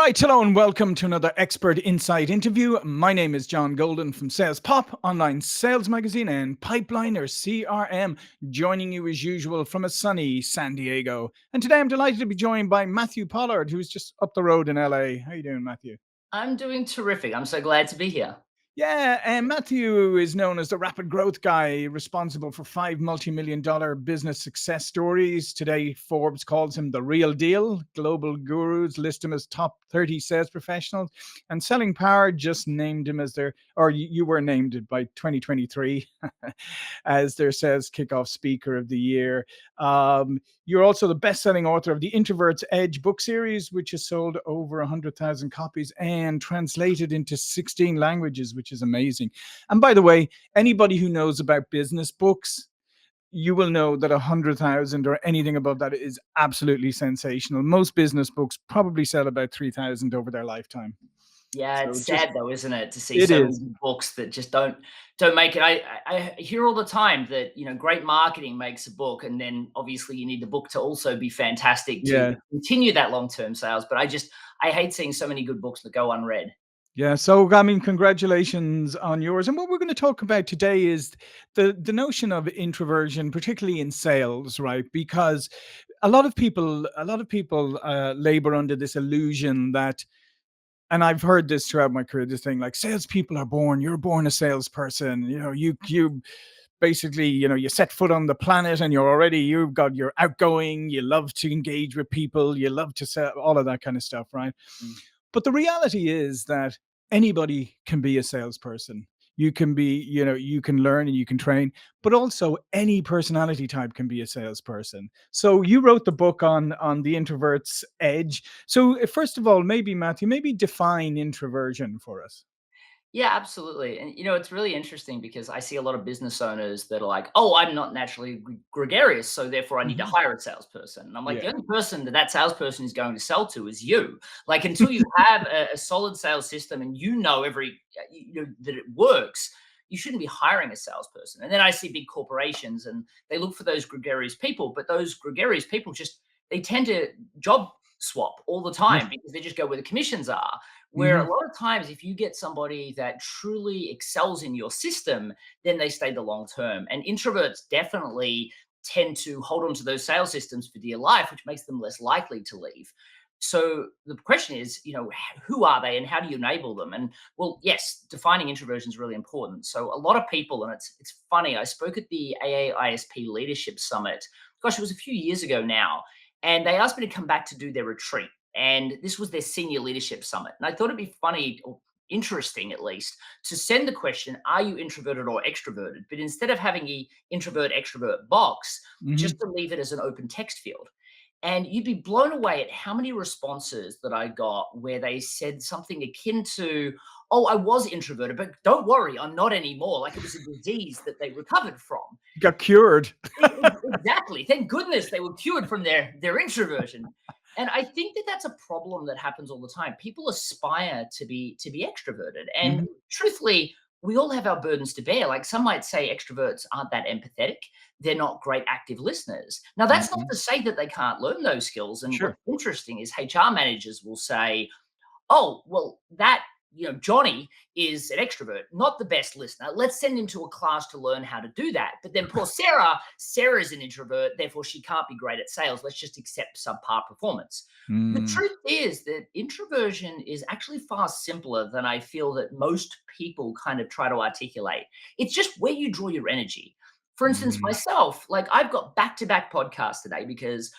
right, hello and welcome to another Expert Insight interview. My name is John Golden from SalesPOP, online sales magazine and Pipeliner CRM, joining you as usual from a sunny San Diego. And today I'm delighted to be joined by Matthew Pollard, who's just up the road in LA. How you doing, Matthew? I'm doing terrific. I'm so glad to be here. Yeah, and Matthew is known as the rapid growth guy, responsible for 5 multi-million-dollar business success stories. Today, Forbes calls him the real deal. Global gurus list him as top 30 sales professionals, and Selling Power just named him as their, or you were named it by 2023 as their sales kickoff speaker of the year. You're also the best-selling author of the Introverts Edge book series, which has sold over 100,000 copies and translated into 16 languages, which is amazing. And by the way, anybody who knows about business books, you will know that 100,000 or anything above that is absolutely sensational. Most business books probably sell about 3,000 over their lifetime. Yeah, So it's just sad though, isn't it, to see it so is. many books that just don't make it. I hear all the time that great marketing makes a book, and then obviously you need the book to also be fantastic to Yeah. continue that long-term sales. But I hate seeing so many good books that go unread. Yeah, so I mean, congratulations on yours. And what we're going to talk about today is the notion of introversion, particularly in sales, right? Because a lot of people labor under this illusion that, and I've heard this throughout my career, this thing like salespeople are born, you're born a salesperson. You basically, you set foot on the planet and you're outgoing, you love to engage with people, you love to sell, all of that kind of stuff, right? Mm. But the reality is that anybody can be a salesperson. You can be, you can learn and you can train, but also any personality type can be a salesperson. So you wrote the book on the introvert's edge. So first of all, maybe Matthew, maybe define introversion for us. Yeah, absolutely. And it's really interesting because I see a lot of business owners that are like, "Oh, I'm not naturally gregarious, so therefore I need to Mhm. hire a salesperson." And I'm like, the Yeah. only person that salesperson is going to sell to is you. Like until you have a solid sales system and that it works, you shouldn't be hiring a salesperson. And then I see big corporations and they look for those gregarious people, but those gregarious people they tend to job swap all the Yeah. time because they just go where the commissions are. Where Mhm. a lot of times, if you get somebody that truly excels in your system, then they stay the long term. And introverts definitely tend to hold on to those sales systems for dear life, which makes them less likely to leave. So the question is, who are they and how do you enable them? And well, yes, defining introversion is really important. So a lot of people, and it's funny, I spoke at the AAISP Leadership Summit. Gosh, it was a few years ago now, and they asked me to come back to do their retreat. And this was their senior leadership summit. And I thought it'd be funny or interesting, at least, to send the question, are you introverted or extroverted? But instead of having a introvert extrovert box, Mhm. just to leave it as an open text field. And you'd be blown away at how many responses that I got where they said something akin to, "Oh, I was introverted, but don't worry, I'm not anymore." Like it was a disease that they recovered from. Got cured. Exactly. Thank goodness they were cured from their introversion. And I think that that's a problem that happens all the time. People aspire to be extroverted, and Mhm. truthfully, we all have our burdens to bear. Like some might say, extroverts aren't that empathetic; they're not great active listeners. Now, that's not Mhm. to say that they can't learn those skills. And Sure. what's interesting is HR managers will say, "Oh, well, Johnny is an extrovert, not the best listener. Let's send him to a class to learn how to do that." But then poor Sarah's an introvert, therefore she can't be great at sales. Let's just accept subpar performance. The Mm. truth is that introversion is actually far simpler than I feel that most people kind of try to articulate. It's just where you draw your energy. For instance, Mm. myself, like I've got back-to-back podcasts today because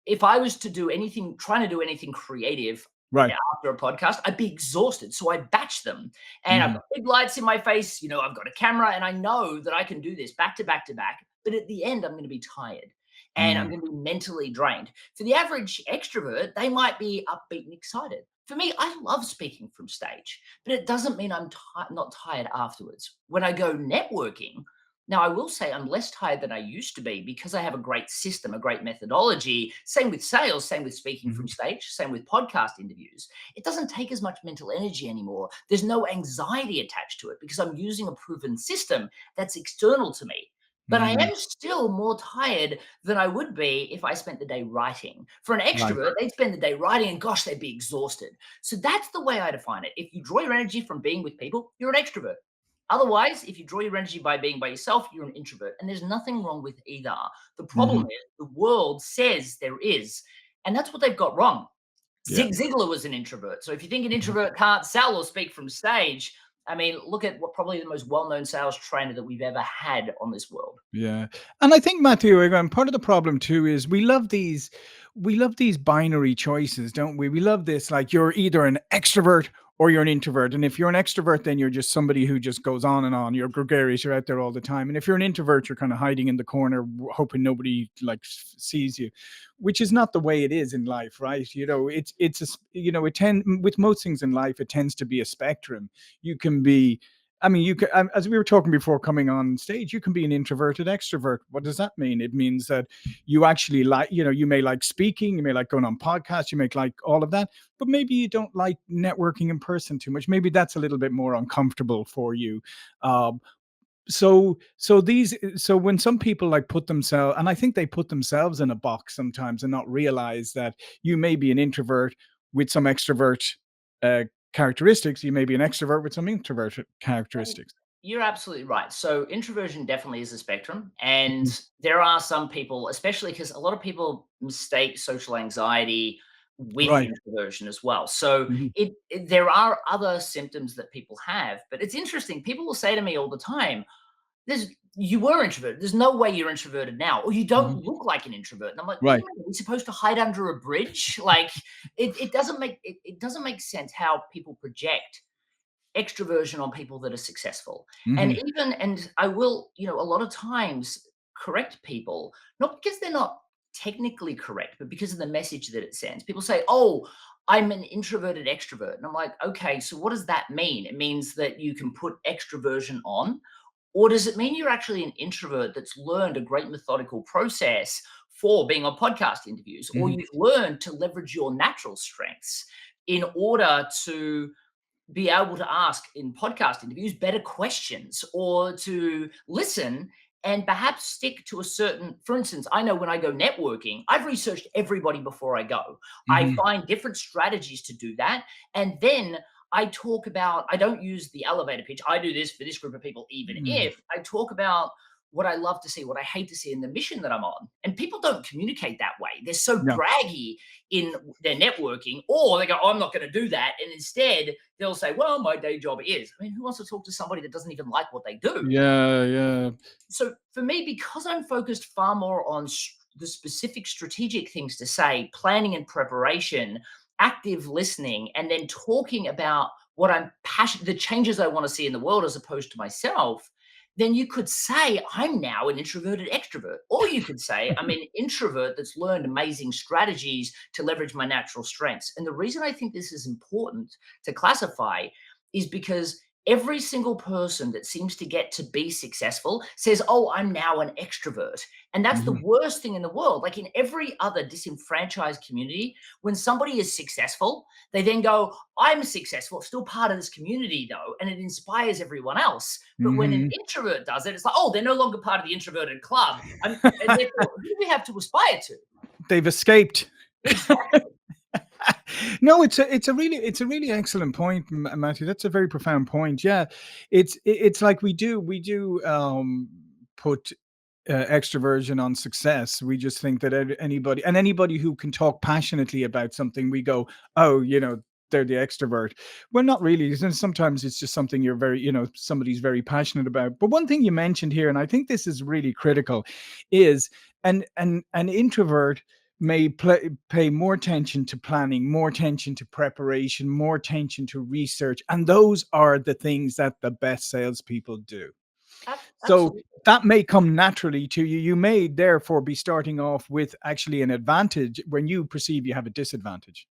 if I was to do anything, trying to do anything creative Right. after a podcast, I'd be exhausted. So I batch them and I've Mhm. got big lights in my face. I've got a camera and I know that I can do this back to back to back. But at the end, I'm going to be tired and I'm Mm. going to be mentally drained. For the average extrovert, they might be upbeat and excited. For me, I love speaking from stage, but it doesn't mean I'm not tired afterwards. When I go networking, now, I will say I'm less tired than I used to be because I have a great system, a great methodology. Same with sales, same with speaking from Mhm. stage, same with podcast interviews. It doesn't take as much mental energy anymore. There's no anxiety attached to it because I'm using a proven system that's external to me. but I Mm, am still more tired than I would be if I spent the day writing. For an right. extrovert, they'd spend the day writing and gosh, they'd be exhausted. So that's the way I define it. If you draw your energy from being with people, you're an extrovert. Otherwise, if you draw your energy by being by yourself, you're an introvert. And there's nothing wrong with either. The problem Mhm. is the world says there is. And that's what they've got wrong. Yeah. Zig Ziglar was an introvert. So if you think an Mhm. introvert can't sell or speak from stage, I mean, look at what probably the most well-known sales trainer that we've ever had on this world. Yeah. And I think, Matthew, again, part of the problem too is we love these binary choices, don't we? We love this, like you're either an extrovert or you're an introvert. And if you're an extrovert, then you're just somebody who just goes on and on. You're gregarious, you're out there all the time. And if you're an introvert, you're kind of hiding in the corner, hoping nobody like sees you, which is not the way it is in life, right? It tend with most things in life, it tends to be a spectrum. You can be you can, as we were talking before coming on stage, you can be an introverted extrovert. What does that mean? It means that you actually like, you may like speaking, you may like going on podcasts, you may like all of that, but maybe you don't like networking in person too much. Maybe that's a little bit more uncomfortable for you. Um, so when some people like put themselves, and I think they put themselves in a box sometimes and not realize that you may be an introvert with some extrovert uh, characteristics, you may be an extrovert with some introverted characteristics. You're absolutely right. So introversion definitely is a spectrum, Mhm. and there are some people, especially because a lot of people mistake social anxiety with Right. introversion as well. So Mhm. there are other symptoms that people have, but it's interesting. People will say to me all the time, "There's you were introverted. There's no way you're introverted now, or you don't Mhm. look like an introvert." And I'm like, "What do you Right. mean? Are we supposed to hide under a bridge?" Like it doesn't make sense how people project extroversion on people that are successful. And Mhm. even and I will, a lot of times correct people, not because they're not technically correct, but because of the message that it sends. People say, "Oh, I'm an introverted extrovert." And I'm like, "Okay, so what does that mean?" It means that you can put extroversion on, or does it mean you're actually an introvert that's learned a great methodical process for being on podcast interviews, or Mhm. you've learned to leverage your natural strengths in order to be able to ask in podcast interviews better questions or to listen and perhaps stick to a certain, for instance, I know when I go networking, I've researched everybody before I go. I Mhm. find different strategies to do that. And then I talk about, I don't use the elevator pitch. I do this for this group of people, even Mhm. if I talk about what I love to see, what I hate to see, and the mission that I'm on. And people don't communicate that way. They're so Yeah. braggy in their networking, or they go, "Oh, I'm not going to do that." And instead, they'll say, "Well, my day job is." I mean, who wants to talk to somebody that doesn't even like what they do? Yeah. Yeah. So for me, because I'm focused far more on the specific strategic things to say, planning and preparation, active listening, and then talking about what I'm passionate, the changes I want to see in the world as opposed to myself, then you could say I'm now an introverted extrovert. Or you could say I'm an introvert that's learned amazing strategies to leverage my natural strengths. And the reason I think this is important to classify is because every single person that seems to get to be successful says, "Oh, I'm now an extrovert." And that's the Mhm. worst thing in the world. Like in every other disenfranchised community, when somebody is successful, they then go, "I'm successful, still part of this community though." And it inspires everyone else. But when an Mhm. introvert does it, it's like, "Oh, they're no longer part of the introverted club." And therefore, who do we have to aspire to? They've escaped. Exactly. No, it's a really excellent point, Matthew. That's a very profound point. Yeah, it's like we do put extroversion on success. We just think that anybody who can talk passionately about something, we go, oh, they're the extrovert. Well, not really. And sometimes it's just something somebody's very passionate about. But one thing you mentioned here, and I think this is really critical, is an introvert may pay more attention to planning, more attention to preparation, more attention to research, and those are the things that the best salespeople do. So Absolutely. that may come naturally to you. You may therefore be starting off with actually an advantage when you perceive you have a disadvantage.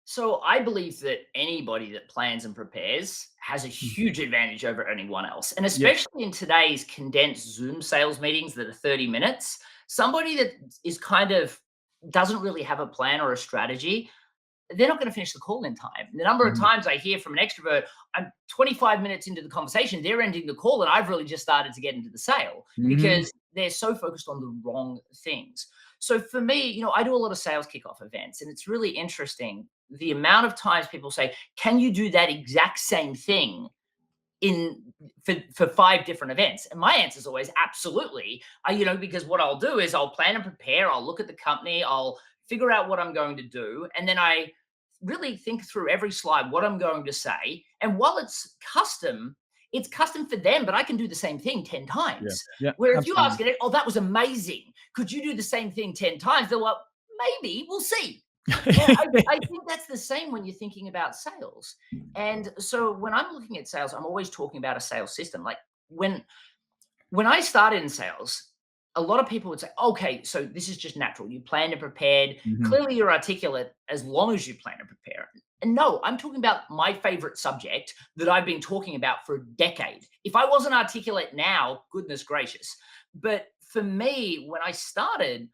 So I believe that anybody that plans and prepares has a Mm. huge advantage over anyone else. And Yeah. especially in today's condensed Zoom sales meetings that are 30 minutes, somebody that is kind of doesn't really have a plan or a strategy, they're not going to finish the call in time. The number of times I hear from an extrovert, I'm 25 minutes into the conversation, they're ending the call, and I've really just started to get into the sale because they're so focused on the wrong things. So for me, I do a lot of sales kickoff events, and it's really interesting the amount of times people say, "Can you do that exact same thing for 5 different events?" And my answer is always absolutely. Because what I'll do is I'll plan and prepare, I'll look at the company, I'll figure out what I'm going to do, and then I really think through every slide what I'm going to say. And while it's custom for them, but I can do the same thing 10 Yeah. times. Yeah. Where if you Absolutely. ask it, "Oh, that was amazing. Could you do the same thing 10 times?" They're like, "Maybe, we'll see." Well, I think that's the same when you're thinking about sales. And so when I'm looking at sales, I'm always talking about a sales system. Like when I started in sales, a lot of people would say, "Okay, so this is just natural. You planned and prepared. Clearly, you're articulate as long as you plan and prepare." And no, I'm talking about my favorite subject that I've been talking about for a decade. If I wasn't articulate now, goodness gracious. But for me, when I started,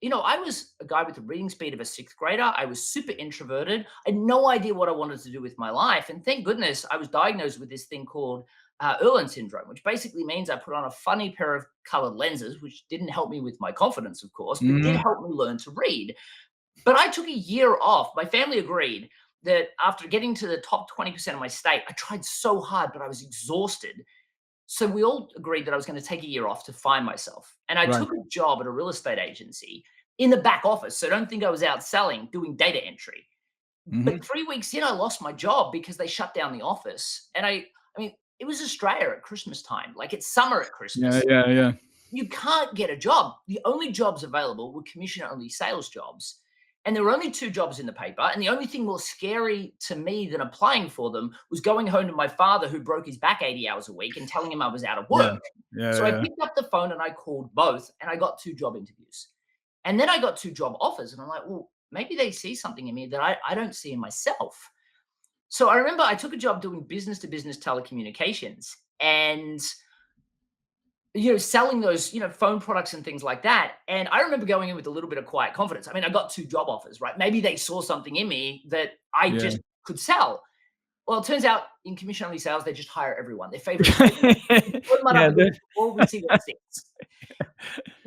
I was a guy with the reading speed of a sixth grader. I was super introverted. I had no idea what I wanted to do with my life. And thank goodness I was diagnosed with this thing called Irlen syndrome, which basically means I put on a funny pair of colored lenses, which didn't help me with my confidence, of course, but did help me learn to read. But I took a year off. My family agreed that after getting to the top 20% of my state, I tried so hard, but I was exhausted. So we all agreed that I was going to take a year off to find myself. And I Right. took a job at a real estate agency in the back office. So don't think I was out selling, doing data entry. But 3 weeks in, I lost my job because they shut down the office. And I mean, it was Australia at Christmas time. Like it's summer at Yeah. Christmas. Yeah. Yeah. You can't get a job. The only jobs available were commission-only sales jobs. And there were only 2 jobs in the paper. And the only thing more scary to me than applying for them was going home to my father, who broke his back 80 hours a week, and telling him I was out of Yeah. work. Yeah. So I Yeah. picked up the phone and I called both, and I got 2 job interviews. And then I got 2 job offers. And I'm like, well, maybe they see something in me that I don't see in myself. So I remember I took a job doing business to business telecommunications. And selling those, phone products and things like that. And I remember going in with a little bit of quiet confidence. I mean, I got 2 job offers, right? Maybe they saw something in me that I Yeah. just could sell. Well, it turns out in commission only sales, they just hire everyone. Their favorite statement is, "Throw mud Yeah. up against the wall, we see what sticks."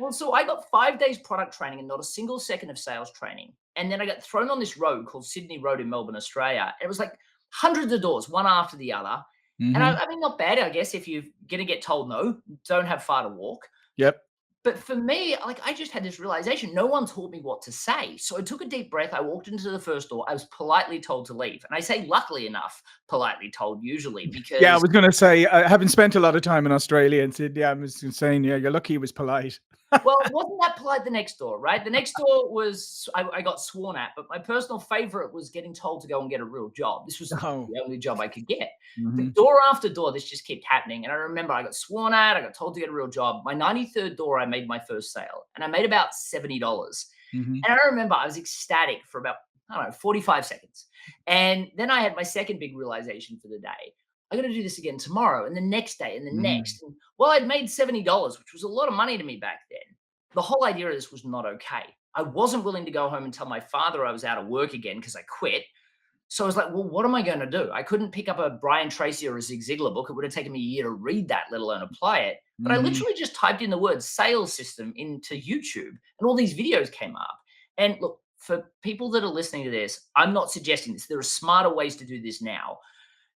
Well, so I got 5 days product training and not a single second of sales training. And then I got thrown on this road called Sydney Road in Melbourne, Australia. It was like hundreds of doors, one after the other. And I mean, not bad, I guess, if you're going to get told no, don't have far to walk. Yep. But for me, like I just had this realization, no one taught me what to say. So I took a deep breath. I walked into the first door. I was politely told to leave. And I say luckily enough, politely told usually Yeah. I because was going to say, having spent a lot of time in Australia and Sydney, I was saying, yeah, you're lucky he was polite. well, it wasn't that polite the next door, right? The next door was I got sworn at, but my personal favorite was getting told to go and get a real job. This was Oh. the only job I could get. Mhm. But door after door, this just kept happening. And I remember I got sworn at, I got told to get a real job. My 93rd door, I made my first sale, and I made about $70. Mhm. And I remember I was ecstatic for about, I don't know, 45 seconds. And then I had my second big realization for the day. I got to do this again tomorrow and the next day and the Mhm. next. And well, I'd made $70, which was a lot of money to me back then. The whole idea of this was not okay. I wasn't willing to go home and tell my father I was out of work again because I quit. So I was like, well, what am I going to do? I couldn't pick up a Brian Tracy or a Zig Ziglar book. It would have taken me a year to read that, let alone apply it. But I Mhm. literally just typed in the word sales system into YouTube, and all these videos came up. And look, for people that are listening to this, I'm not suggesting this. There are smarter ways to do this now.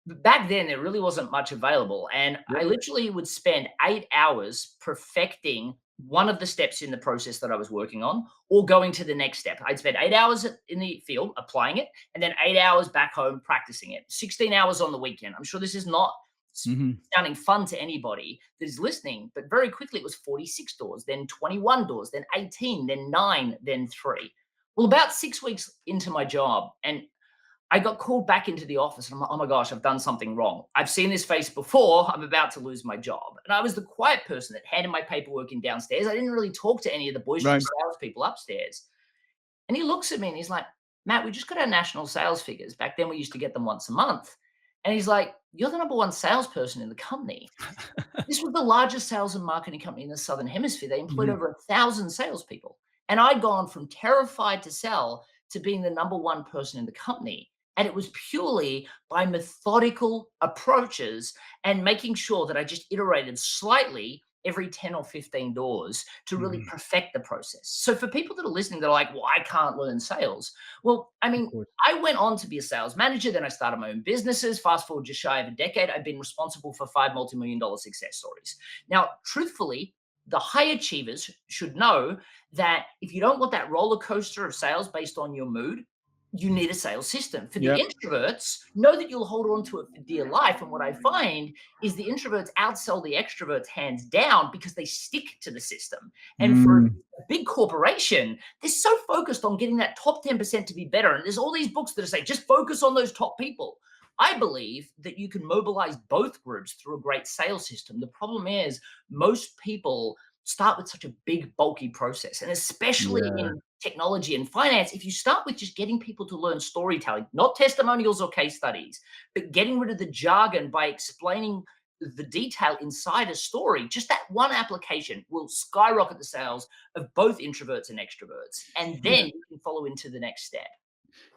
But back then, there really wasn't much available. And I Yep. literally would spend 8 hours perfecting one of the steps in the process that I was working on, or going to the next step. I'd spend 8 hours in the field applying it, and then 8 hours back home practicing it, 16 hours on the weekend. I'm sure this is not Mhm. sounding fun to anybody that is listening, but very quickly it was 46 doors, then 21 doors, then 18, then 9, then 3. Well, about 6 weeks into my job, and I got called back into the office, and I'm like, oh my gosh, I've done something wrong. I've seen this face before. I'm about to lose my job. And I was the quiet person that handed my paperwork in downstairs. I didn't really talk to any of the Right. boisterous salespeople upstairs. And he looks at me and he's like, Matt, we just got our national sales figures. Back then, we used to get them once a month. And he's like, you're the number one salesperson in the company. This was the largest sales and marketing company in the Southern Hemisphere. They employed Mhm. over 1,000 salespeople. And I'd gone from terrified to sell to being the number one person in the company. And it was purely by methodical approaches and making sure that I just iterated slightly every 10 or 15 doors to really Mhm. perfect the process. So for people that are listening, they're like, well, I can't learn sales. Well, I Of mean, course. I went on to be a sales manager. Then I started my own businesses. Fast forward just shy of a decade, I've been responsible for five multi-million dollar success stories. Now, truthfully, the high achievers should know that if you don't want that roller coaster of sales based on your mood, you need a sales system. For the Yep. introverts, know that you'll hold on to it for dear life. And what I find is the introverts outsell the extroverts hands down because they stick to the system. And for Mm. a big corporation, they're so focused on getting that top 10% to be better. And there's all these books that say, just focus on those top people. I believe that you can mobilize both groups through a great sales system. The problem is most people start with such a big, bulky process. And especially Yeah. in technology and finance, if you start with just getting people to learn storytelling, not testimonials or case studies, but getting rid of the jargon by explaining the detail inside a story, just that one application will skyrocket the sales of both introverts and extroverts. And Yeah. then you can follow into the next step.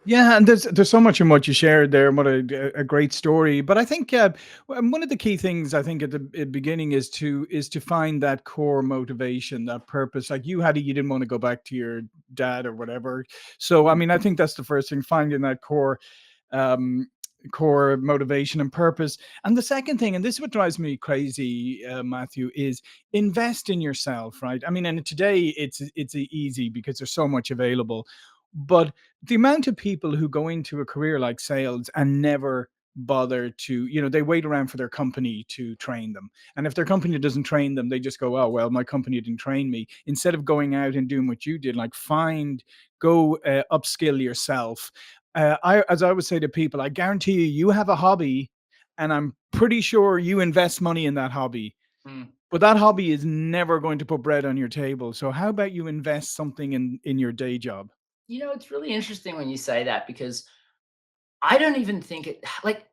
Yeah, and there's so much in what you shared there, and what a great story. But I think one of the key things I think at the beginning is to find that core motivation, that purpose. Like you had it, you didn't want to go back to your dad or whatever. So I Mm, mean, I think that's the first thing, finding that um, core motivation and purpose. And the second thing, and this is what drives me crazy, Matthew, is invest in yourself, right? I mean, and today it's easy because there's so much available, but the amount of people who go into a career like sales and never bother to, they wait around for their company to train them, and if their company doesn't train them, they just go, oh well, my company didn't train me, instead of going out and doing what you did, like go upskill yourself. As I would say to people, I guarantee you, you have a hobby, and I'm pretty sure you invest money in that hobby, mm. but that hobby is never going to put bread on your table. So how about you invest something in your day job? It's really interesting when you say that because I don't even think it like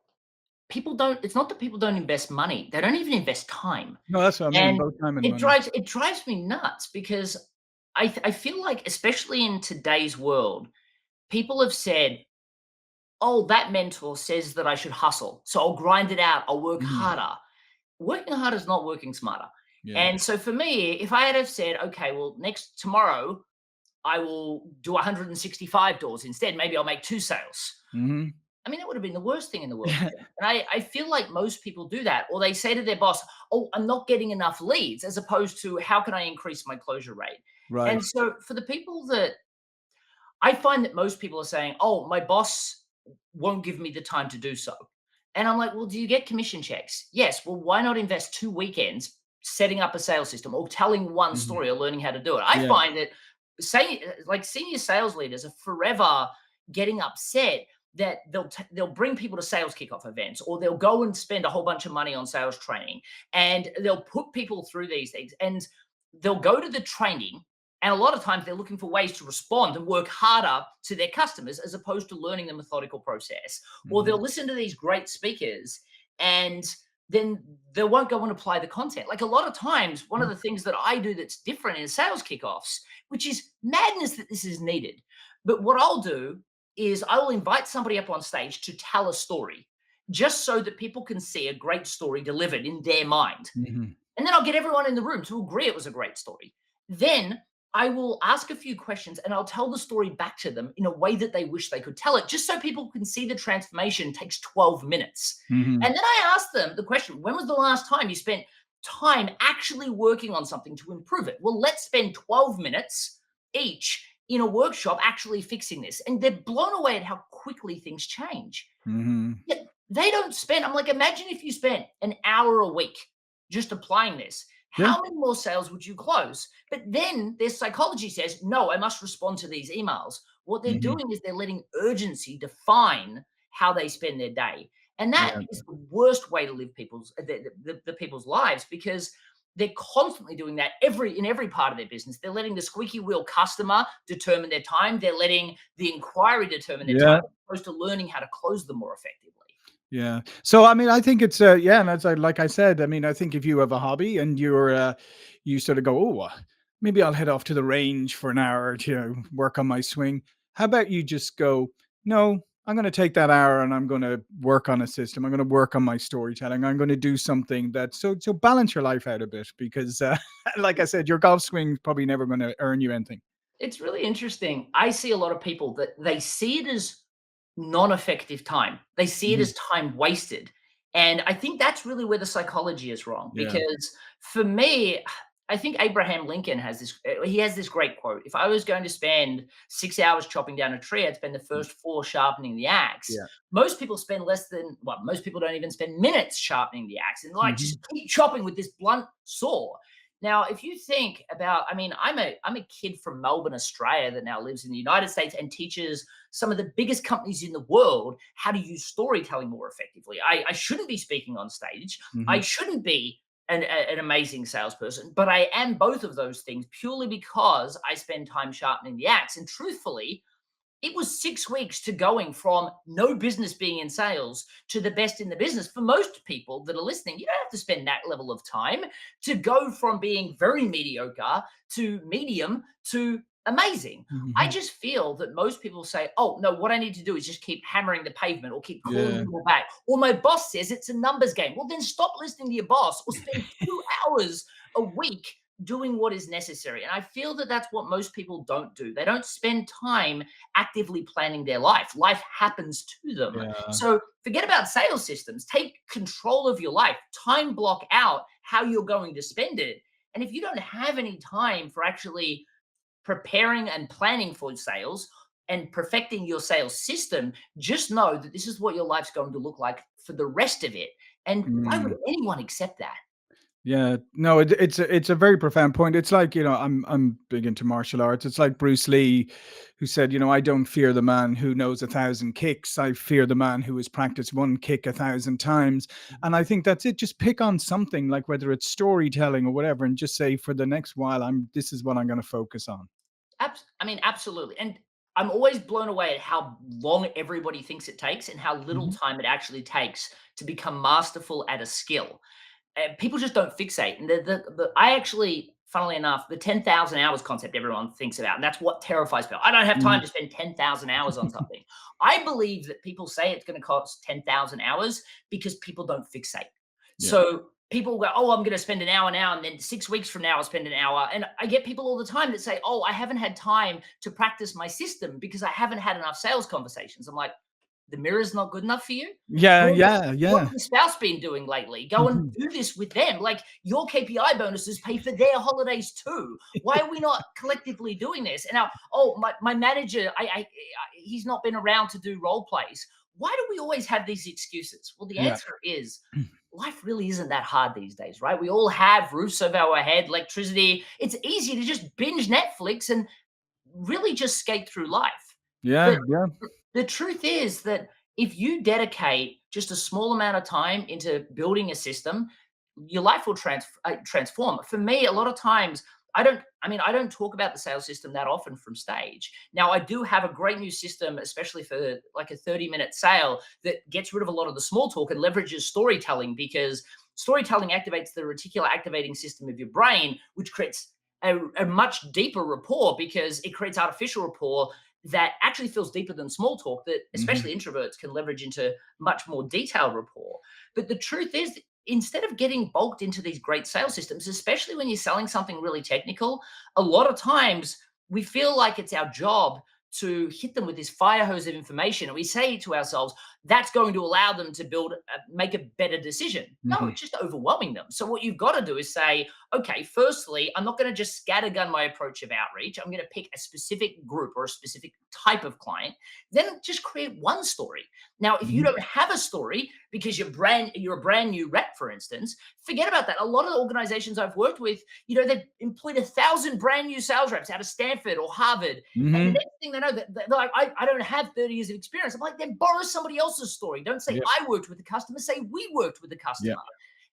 people don't, it's not that people don't invest money, they don't even invest time. No, that's what I mean, And both time and it money. drives me nuts because I feel like, especially in today's world, people have said, "Oh, that mentor says that I should hustle, so I'll grind it out, I'll work Mhm. harder." Working harder is not working smarter. Yeah. And so for me, if I had have said, "Okay, well, next tomorrow I will do 165 doors instead, maybe I'll make 2 sales." Mhm. I mean, that would have been the worst thing in the world for them. And I feel like most people do that, or they say to their boss, "Oh, I'm not getting enough leads," as opposed to, "How can I increase my closure rate?" Right. And so for the people that I find that most people are saying, "Oh, my boss won't give me the time to do so." And I'm like, "Well, do you get commission checks?" "Yes." "Well, why not invest 2 weekends setting up a sales system or telling one Mhm. story or learning how to do it?" I Yeah. find that like senior sales leaders are forever getting upset that they'll bring people to sales kickoff events, or they'll go and spend a whole bunch of money on sales training, and they'll put people through these things, and they'll go to the training, and a lot of times they're looking for ways to respond and work harder to their customers as opposed to learning the methodical process. Or Mhm. they'll listen to these great speakers and then they won't go and apply the content. Like a lot of times, one of Mm. the things that I do that's different in sales kickoffs, which is madness that this is needed. But what I'll do is I will invite somebody up on stage to tell a story just so that people can see a great story delivered in their mind. Mhm. And then I'll get everyone in the room to agree it was a great story. Then I will ask a few questions and I'll tell the story back to them in a way that they wish they could tell it, just so people can see the transformation takes 12 minutes. Mhm. And then I ask them the question, when was the last time you spent time actually working on something to improve it? Well, let's spend 12 minutes each in a workshop actually fixing this. And they're blown away at how quickly things change. Mhm. Yeah, they don't spend, I'm like, imagine if you spent an hour a week just applying this. Yeah. How many more sales would you close? But then their psychology says, no, I must respond to these emails. What they're Mhm. doing is they're letting urgency define how they spend their day. And that Yeah. is the worst way to live the people's lives, because they're constantly doing that in every part of their business. They're letting the squeaky wheel customer determine their time. They're letting the inquiry determine their time, Yeah. as opposed to learning how to close them more effectively. Yeah. So I mean, I think it's yeah, and as like I said, I mean, I think if you have a hobby and you sort of go, oh, maybe I'll head off to the range for an hour to work on my swing. How about you just go, no, I'm going to take that hour and I'm going to work on a system. I'm going to work on my storytelling. I'm going to do something that so balance your life out a bit because, like I said, your golf swing's probably never going to earn you anything. It's really interesting. I see a lot of people that they see it as non-effective time. They see it Mhm. as time wasted. And I think that's really where the psychology is wrong. Yeah. Because for me, I think Abraham Lincoln has this, he has this great quote. If I was going to spend 6 hours chopping down a tree, I'd spend the first four sharpening the axe. Yeah. Most people spend less than, well, most people don't even spend minutes sharpening the axe and like Hmm. just keep chopping with this blunt saw. Now, if you think about, I mean, I'm a kid from Melbourne, Australia, that now lives in the United States and teaches some of the biggest companies in the world how to use storytelling more effectively. I shouldn't be speaking on stage. I Hmm. shouldn't be an amazing salesperson, but I am both of those things purely because I spend time sharpening the axe. And truthfully, it was 6 weeks to going from no business being in sales to the best in the business. For most people that are listening, you don't have to spend that level of time to go from being very mediocre to medium to amazing. I Hmm. just feel that most people say, oh, no, what I need to do is just keep hammering the pavement or keep calling Yeah. people back. Or my boss says it's a numbers game. Well, then stop listening to your boss or spend 2 hours a week doing what is necessary. And I feel that that's what most people don't do. They don't spend time actively planning their life. Life happens to them. Yeah. So forget about sales systems. Take control of your life. Time block out how you're going to spend it. And if you don't have any time for actually preparing and planning for sales and perfecting your sales system, just know that this is what your life's going to look like for the rest of it. And why would Mm. anyone accept that? Yeah, no, it's a very profound point. It's like, I'm big into martial arts. It's like Bruce Lee, who said, I don't fear the man who knows 1,000 kicks. I fear the man who has practiced one kick 1,000 times. And I think that's it. Just pick on something, like whether it's storytelling or whatever, and just say, for the next while, this is what I'm going to focus on. I mean, absolutely. And I'm always blown away at how long everybody thinks it takes and how little Hmm. time it actually takes to become masterful at a skill. People just don't fixate. And I actually, funnily enough, the 10,000 hours concept everyone thinks about, and that's what terrifies people. I don't have time Hmm. to spend 10,000 hours on something. I believe that people say it's going to cost 10,000 hours because people don't fixate. Yeah. So people go, oh, I'm going to spend an hour now, and then 6 weeks from now, I'll spend an hour. And I get people all the time that say, oh, I haven't had time to practice my system because I haven't had enough sales conversations. I'm like, the mirror's not good enough for you? Yeah. Well, Yeah. what's Yeah. your spouse been doing lately? Go and Mhm. do this with them. Like your KPI bonuses pay for their holidays too. Why are we not collectively doing this? And now, oh, my manager, he's not been around to do role plays. Why do we always have these excuses? Well, the Yeah. answer is life really isn't that hard these days, right? We all have roofs over our head, electricity. It's easy to just binge Netflix and really just skate through life. Yeah. But Yeah. the truth is that if you dedicate just a small amount of time into building a system, your life will transform. For me, a lot of times, I don't talk about the sales system that often from stage. Now, I do have a great new system, especially for like a 30-minute sale that gets rid of a lot of the small talk and leverages storytelling because storytelling activates the reticular activating system of your brain, which creates a much deeper rapport because it creates artificial rapport that actually feels deeper than small talk that Hmm. especially introverts can leverage into much more detailed rapport. But the truth is, instead of getting bulked into these great sales systems, especially when you're selling something really technical, a lot of times we feel like it's our job to hit them with this fire hose of information. And we say to ourselves, that's going to allow them to make a better decision. No, Hmm. it's just overwhelming them. So what you've got to do is say, okay, firstly, I'm not going to just scattergun my approach of outreach. I'm going to pick a specific group or a specific type of client. Then just create one story. Now, if you Hmm. don't have a story because you're a brand new rep, for instance, forget about that. A lot of the organizations I've worked with, they've employed 1,000 brand new sales reps out of Stanford or Harvard. And the Hmm. next thing they know, they're like, I don't have 30 years of experience. I'm like, then borrow somebody else's story. Don't say Yeah. I worked with the customer, say we worked with the Yeah. customer.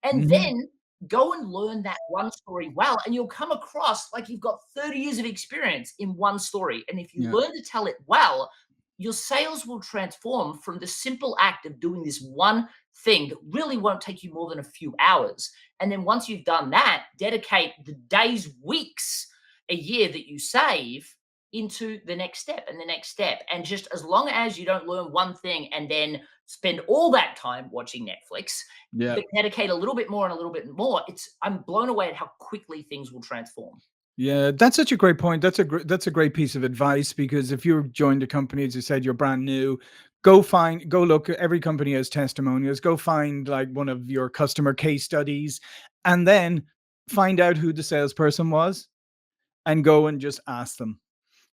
And Hmm. then go and learn that one story well, and you'll come across like you've got 30 years of experience in one story. And if you Yeah. learn to tell it well, your sales will transform from the simple act of doing this one thing that really won't take you more than a few hours. And then once you've done that, dedicate the days, weeks, a year that you save into the next step and the next step. And just as long as you don't learn one thing and then spend all that time watching Netflix, Yeah. but dedicate a little bit more and a little bit more, I'm blown away at how quickly things will transform. Yeah, that's such a great point. That's a great piece of advice, because if you've joined a company, as you said, you're brand new, go look. Every company has testimonials. Go find like one of your customer case studies, and then find out who the salesperson was, and go and just ask them.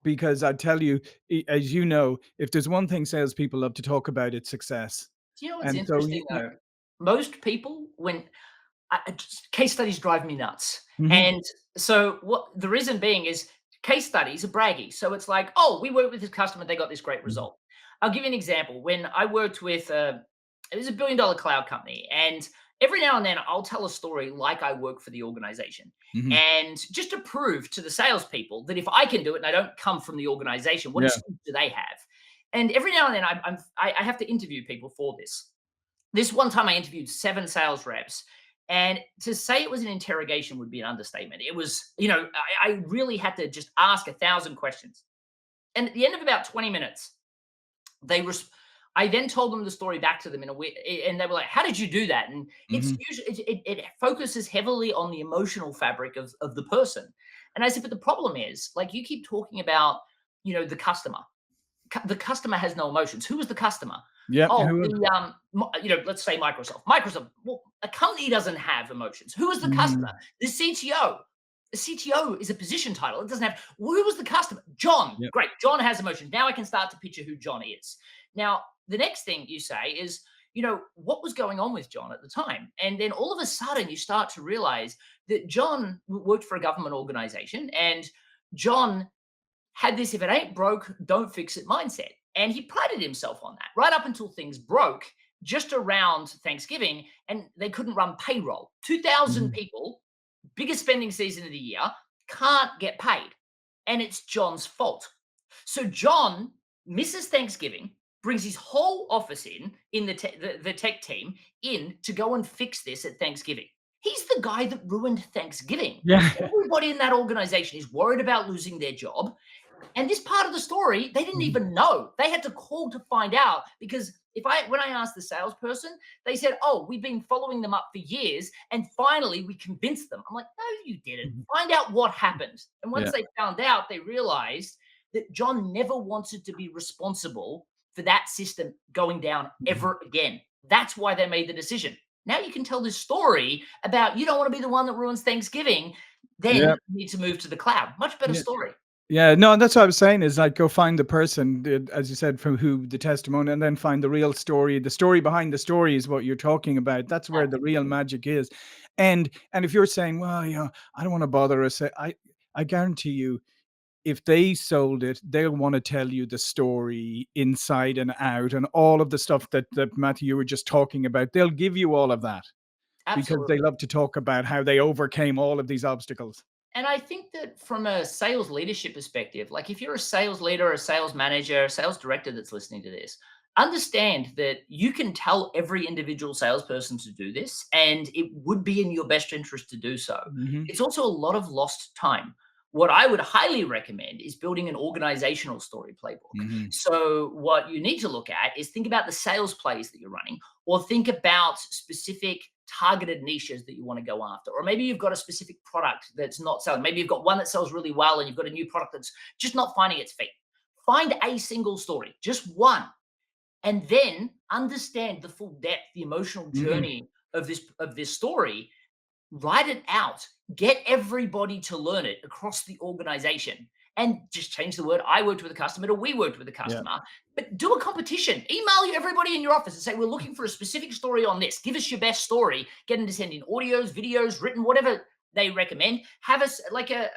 Because I tell you, as you know, if there's one thing salespeople love to talk about, it's success. Do you know what's And so, interesting though? Most people, when case studies drive me nuts. mhm, And so what the reason being is case studies are braggy. So it's like, oh, we worked with this customer, they got this great mhm, result. I'll give you an example. When I worked with it was a billion-dollar cloud company, and every now and then I'll tell a story like I work for the organization. mhm. And just to prove to the salespeople that if I can do it and I don't come from the organization, what Yeah. excuse do they have? And every now and then I have to interview people for this. This one time I interviewed 7 sales reps, and to say it was an interrogation would be an understatement. It was, I really had to just ask 1,000 questions. And at the end of about 20 minutes, they res- I then told them the story back to them in a way, and they were like, "How did you do that?" And it's Mhm, usually it focuses heavily on the emotional fabric of the person. And I said, "But the problem is, like, you keep talking about, the customer. The customer has no emotions. Who was the customer? yep, Oh, who the let's say Microsoft. Microsoft. Well, a company doesn't have emotions. Who is the customer? mhm, The CTO. The CTO is a position title. It doesn't have. Well, who was the customer? John. yep, Great. John has emotions. Now I can start to picture who John is. Now the next thing you say is, what was going on with John at the time? And then all of a sudden you start to realize that John worked for a government organization, and John had this "if it ain't broke, don't fix it" mindset. And he prided himself on that right up until things broke just around Thanksgiving and they couldn't run payroll. 2,000 mhm, people, biggest spending season of the year, can't get paid. And it's John's fault. So John misses Thanksgiving, brings his whole office in the tech team in to go and fix this at Thanksgiving. He's the guy that ruined Thanksgiving. yeah, Everybody in that organization is worried about losing their job. And this part of the story, they didn't mhm, even know. They had to call to find out because when I asked the salesperson, they said, "Oh, we've been following them up for years, and finally we convinced them." I'm like, "No, you didn't. mhm, Find out what happened." And once yeah, they found out, they realized that John never wanted to be responsible for that system going down mhm, ever again. That's why they made the decision. Now you can tell this story about you don't want to be the one that ruins Thanksgiving. Then yeah, you need to move to the cloud. Much better yeah. story. Yeah, no, that's what I was saying is like go find the person, as you said, from who the testimony, and then find the real story. The story behind the story is what you're talking about. That's where the real Absolutely. magic is. And if you're saying, well, I don't want to bother us, I guarantee you, if they sold it, they'll want to tell you the story inside and out, and all of the stuff that Matthew you were just talking about. They'll give you all of that because they Absolutely. love to talk about how they overcame all of these obstacles. And I think that from a sales leadership perspective, like if you're a sales leader, a sales manager, a sales director that's listening to this, understand that you can tell every individual salesperson to do this, and it would be in your best interest to do so. Hmm. It's also a lot of lost time. What I would highly recommend is building an organizational story playbook. Hmm. So, what you need to look at is think about the sales plays that you're running, or think about specific targeted niches that you want to go after. Or maybe you've got a specific product that's not selling. Maybe you've got one that sells really well and you've got a new product that's just not finding its feet. Find a single story, just one, and then understand the full depth, the emotional Hmm. journey of this story. Write it out. Get everybody to learn it across the organization. And just change the word "I worked with a customer" to "we worked with a Yeah. customer." But do a competition. Email you everybody in your office and say, "We're looking for a specific story on this. Give us your best story." Get them to send in audios, videos, written, whatever they recommend. Have us like an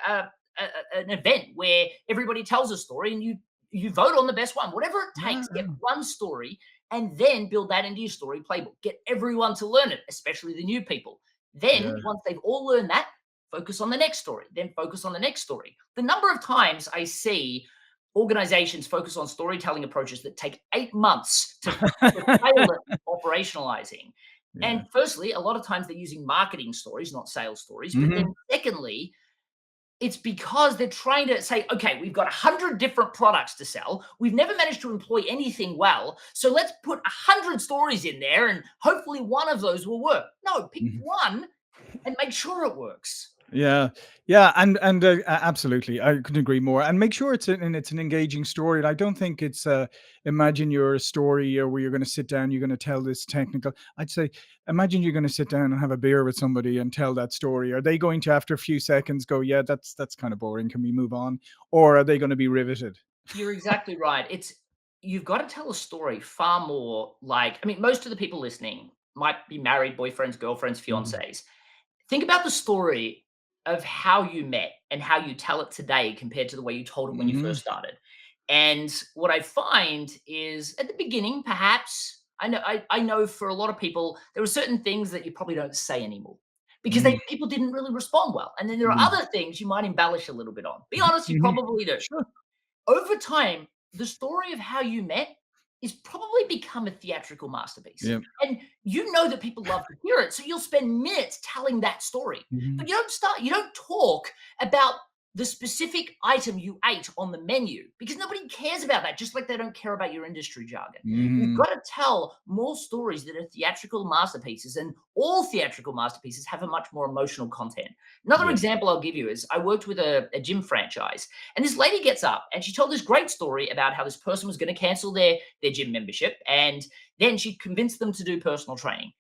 event where everybody tells a story and you vote on the best one. Whatever it takes, get Yeah. one story and then build that into your story playbook. Get everyone to learn it, especially the new people. Then, Yeah. once they've all learned that, focus on the next story, then focus on the next story. The number of times I see organizations focus on storytelling approaches that take 8 months to fail at operationalizing. Yeah. And firstly, a lot of times they're using marketing stories, not sales stories. But Mhm. then, secondly, It's because they're trying to say, okay, we've got 100 different products to sell. We've never managed to employ anything well. So let's put 100 stories in there and hopefully one of those will work. No, pick Mhm. one and make sure it works. Yeah, yeah, and absolutely, I couldn't agree more. And make sure it's an engaging story. And I don't think it's imagine you're a story where you're going to sit down, you're going to tell this technical. I'd say imagine you're going to sit down and have a beer with somebody and tell that story. Are they going to after a few seconds go, yeah, that's kind of boring. Can we move on? Or are they going to be riveted? You're exactly right. You've got to tell a story far more like, I mean, most of the people listening might be married, boyfriends, girlfriends, Mhm. fiancés. Think about the story of how you met and how you tell it today compared to the way you told it when you Mhm. first started. And what I find is at the beginning, perhaps I know for a lot of people, there are certain things that you probably don't say anymore because Mhm. people didn't really respond well. And then there are Mhm. other things you might embellish a little bit on. Be honest, you Mhm. probably do. Sure. Over time, the story of how you met is probably become a theatrical masterpiece. Yeah. And you know that people love to hear it. So you'll spend minutes telling that story. Mhm. But you don't talk about the specific item you ate on the menu because nobody cares about that, just like they don't care about your industry jargon. You've Mhm. got to tell more stories that are theatrical masterpieces, and all theatrical masterpieces have a much more emotional content. Another Yeah. example I'll give you is I worked with a gym franchise, and this lady gets up and she told this great story about how this person was going to cancel their gym membership, and then she convinced them to do personal training.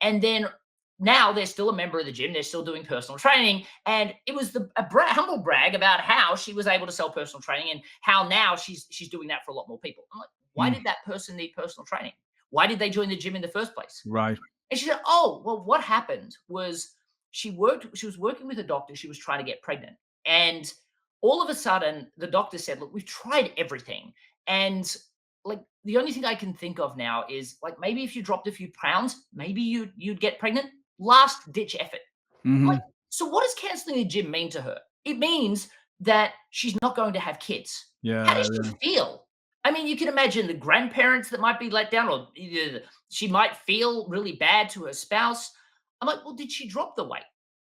And then now they're still a member of the gym, they're still doing personal training, and it was humble brag about how she was able to sell personal training and how now she's doing that for a lot more people. I'm like, why Mm. did that person need personal training? Why did they join the gym in the first place? Right. And she said, "Oh, well, what happened was she was working with a doctor, she was trying to get pregnant. And all of a sudden, the doctor said, "Look, we've tried everything. And like the only thing I can think of now is like maybe if you dropped a few pounds, maybe you'd get pregnant. Last ditch effort." I'm like, Mhm. so what does canceling the gym mean to her? It means that she's not going to have kids. How Yeah, does yeah. she feel? I mean, you can imagine the grandparents that might be let down, or she might feel really bad to her spouse. I'm like, well, did she drop the weight?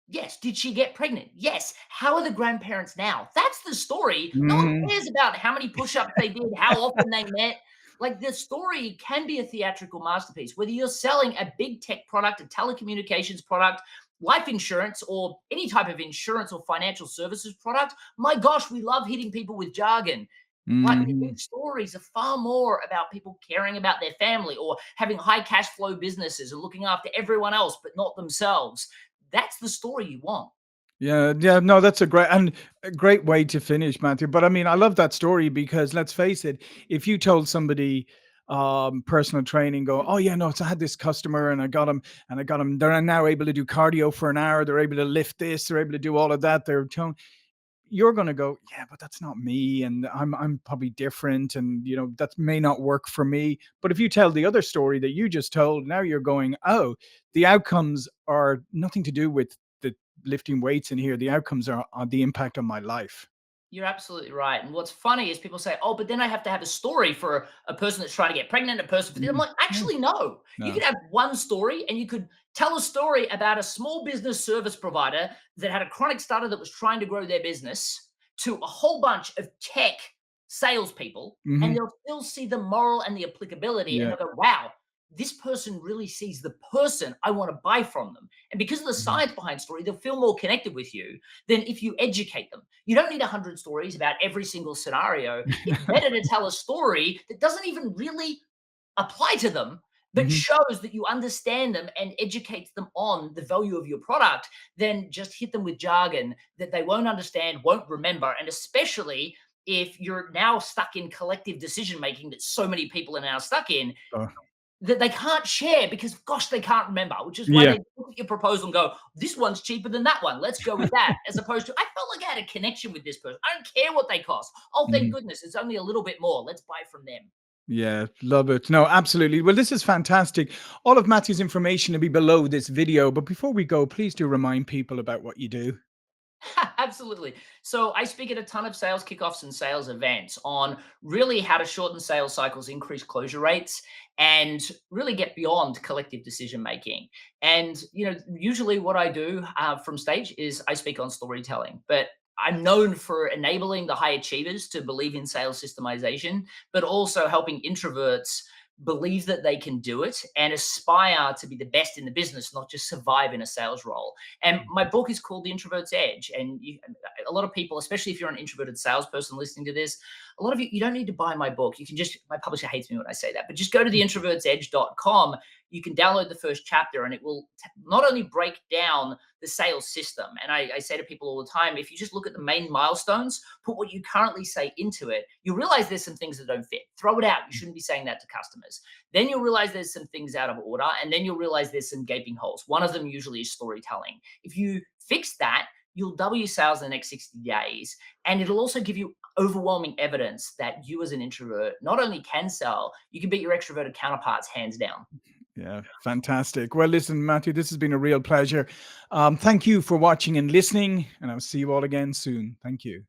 Yes. Did she get pregnant? Yes. How are the grandparents now? That's the story. No one Mhm. cares about how many push ups they did, how often they met. Like the story can be a theatrical masterpiece, whether you're selling a big tech product, a telecommunications product, life insurance, or any type of insurance or financial services product. My gosh, we love hitting people with jargon. But Mhm. these stories are far more about people caring about their family or having high cash flow businesses and looking after everyone else, but not themselves. That's the story you want. Yeah, yeah, no, that's a great way to finish, Matthew. But I mean, I love that story because let's face it, if you told somebody personal training, go, oh yeah, no, so I had this customer and I got them, they're now able to do cardio for an hour, they're able to lift this, they're able to do all of that, they're tone you're going to go, yeah, but that's not me, and I'm probably different, and that may not work for me. But if you tell the other story that you just told, now you're going, oh, the outcomes are nothing to do with the lifting weights in here. The outcomes are on the impact on my life. You're absolutely right. And what's funny is people say, "Oh, but then I have to have a story for a person that's trying to get pregnant, a person for this." I'm Mhm. like, No, actually, no. You no. could have one story and you could tell a story about a small business service provider that had a chronic starter that was trying to grow their business to a whole bunch of tech salespeople, and Hmm. they'll still see the moral and the applicability, and Yeah. they'll go, "Wow, this person really sees the person I want to buy from them." And because of the Mhm. science behind story, they'll feel more connected with you than if you educate them. You don't need 100 stories about every single scenario. It's better to tell a story that doesn't even really apply to them, but Mhm. shows that you understand them and educates them on the value of your product than just hit them with jargon that they won't understand, won't remember. And especially if you're now stuck in collective decision making that so many people are now stuck in, Uh, that they can't share because gosh, they can't remember, which is why yeah. they look at your proposal and go, this one's cheaper than that one. Let's go with that. As opposed to, I felt like I had a connection with this person. I don't care what they cost. Oh, thank Mhm. goodness. It's only a little bit more. Let's buy from them. Yeah, love it. No, absolutely. Well, this is fantastic. All of Matthew's information will be below this video. But before we go, please do remind people about what you do. Absolutely. So I speak at a ton of sales kickoffs and sales events on really how to shorten sales cycles, increase closure rates, and really get beyond collective decision making. And usually what I do from stage is I speak on storytelling, but I'm known for enabling the high achievers to believe in sales systemization, but also helping introverts believe that they can do it and aspire to be the best in the business, not just survive in a sales role. And my book is called The Introvert's Edge. And a lot of people, especially if you're an introverted salesperson listening to this, a lot of you don't need to buy my book. You can just, my publisher hates me when I say that, but just go to theintrovertsedge.com. You can download the first chapter and it will not only break down the sales system. And I say to people all the time, if you just look at the main milestones, put what you currently say into it, you realize there's some things that don't fit. Throw it out. You shouldn't be saying that to customers. Then you'll realize there's some things out of order. And then you'll realize there's some gaping holes. One of them usually is storytelling. If you fix that, you'll double your sales in the next 60 days. And it'll also give you overwhelming evidence that you as an introvert not only can sell, you can beat your extroverted counterparts hands down. Yeah, fantastic. Well, listen, Matthew, this has been a real pleasure. Thank you for watching and listening, and I'll see you all again soon. Thank you.